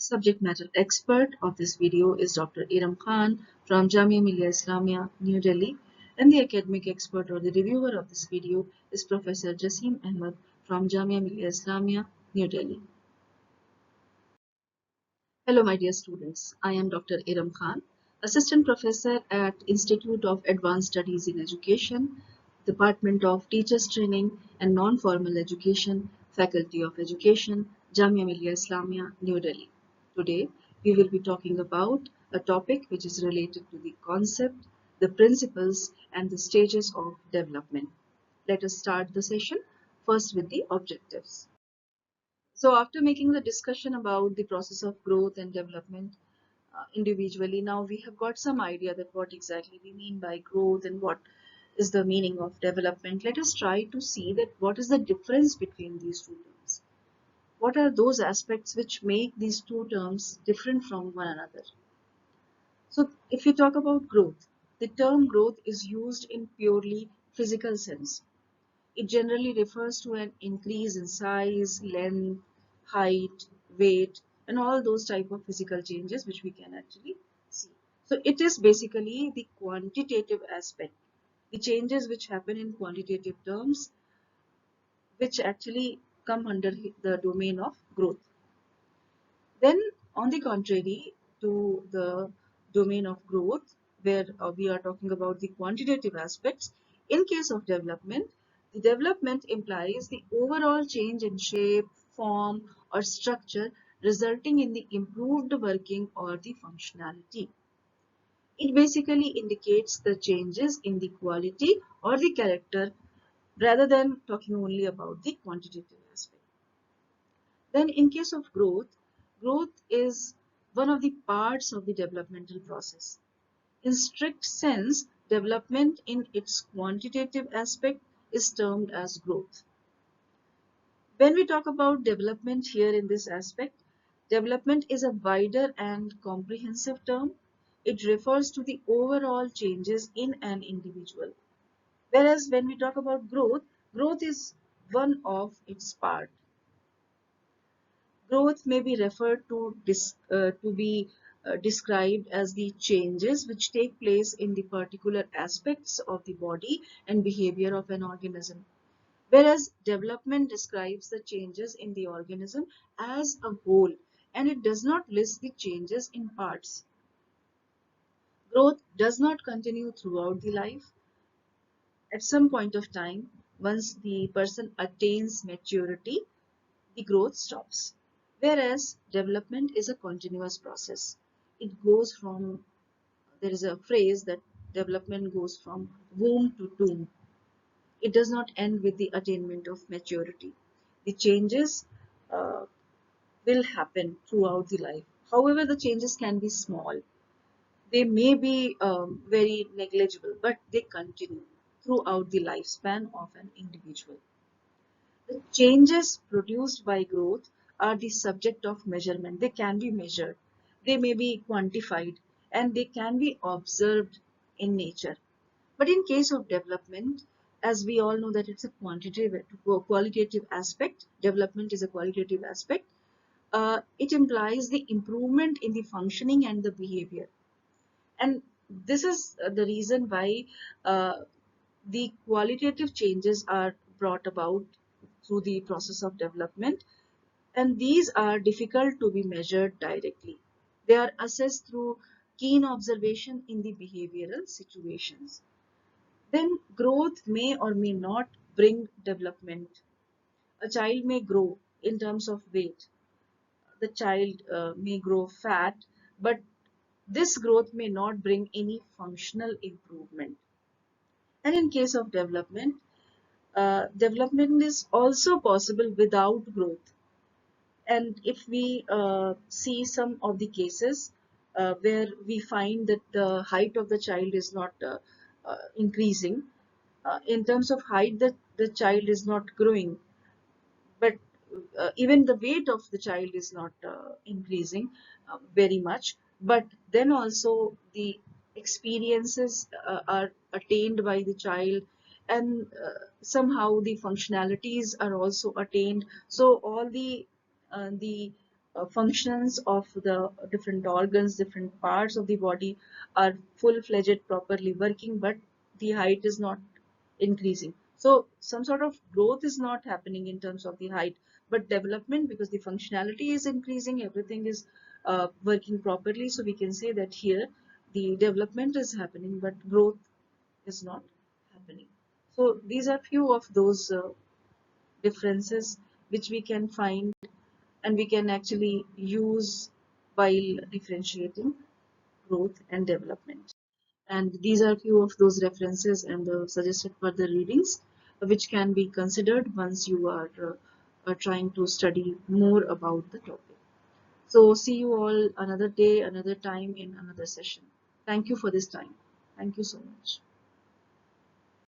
Subject matter expert of this video is Dr. Aerum from Jamia Millia Islamia, New Delhi, and the academic expert or the reviewer of this video is Professor Jasim Ahmed from Jamia Millia Islamia, New Delhi. Hello, my dear students. I am Dr. Aerum Assistant Professor at Institute of Advanced Studies in Education, Department of Teachers Training and Non-Formal Education, Faculty of Education, Jamia Millia Islamia, New Delhi. Today, we will be talking about a topic which is related to the concept, the principles, and the stages of development. Let us start the session first with the objectives. So after making the discussion about the process of growth and development individually, now we have got some idea that what exactly we mean by growth and what is the meaning of development. Let us try to see that what is the difference between these two terms. What are those aspects which make these two terms different from one another? So if you talk about growth, the term growth is used in purely physical sense. It generally refers to an increase in size, length, height, weight, and all those type of physical changes which we can actually see. So it is basically the quantitative aspect, the changes which happen in quantitative terms, which actually come under the domain of growth. Then, on the contrary to the domain of growth, where we are talking about the quantitative aspects, in case of development, the development implies the overall change in shape, form, or structure resulting in the improved working or the functionality. It basically indicates the changes in the quality or the character rather than talking only about the quantitative aspect. Then in case of growth, growth is one of the parts of the developmental process. In strict sense, development in its quantitative aspect is termed as growth. When we talk about development here in this aspect, development is a wider and comprehensive term. It refers to the overall changes in an individual. Whereas when we talk about growth, growth is one of its part. Growth may be referred to be described as the changes which take place in the particular aspects of the body and behavior of an organism, whereas development describes the changes in the organism as a whole, and it does not list the changes in parts. Growth does not continue throughout the life. At some point of time, once the person attains maturity, the growth stops. Whereas development is a continuous process. It goes from, there is a phrase that development goes from womb to tomb. It does not end with the attainment of maturity. The changes uh, will happen throughout the life. However, the changes can be small. They may be very negligible, but they continue throughout the lifespan of an individual. The changes produced by growth are the subject of measurement. They can be measured, they may be quantified, and they can be observed in nature. But in case of development, as we all know that it's a qualitative aspect, development is a qualitative aspect, it implies the improvement in the functioning and the behavior. And this is the reason why the qualitative changes are brought about through the process of development, and these are difficult to be measured directly. They are assessed through keen observation in the behavioral situations. Then growth may or may not bring development. A child may grow in terms of weight. The child may grow fat, but this growth may not bring any functional improvement. And in case of development, development is also possible without growth. And if we see some of the cases where we find that the height of the child is not increasing, in terms of height, the child is not growing, but even the weight of the child is not increasing very much, but then also the experiences are attained by the child, and somehow the functionalities are also attained. So all the functions of the different organs, different parts of the body are full-fledged properly working, but the height is not increasing. So some sort of growth is not happening in terms of the height, but development, because the functionality is increasing, everything is working properly. So we can say that here the development is happening, but growth is not happening. So these are few of those differences which we can find and we can actually use while differentiating growth and development. And these are few of those references and the suggested further readings which can be considered once you are trying to study more about the topic. So see you all another day, another time in another session. Thank you for this time. Thank you so much.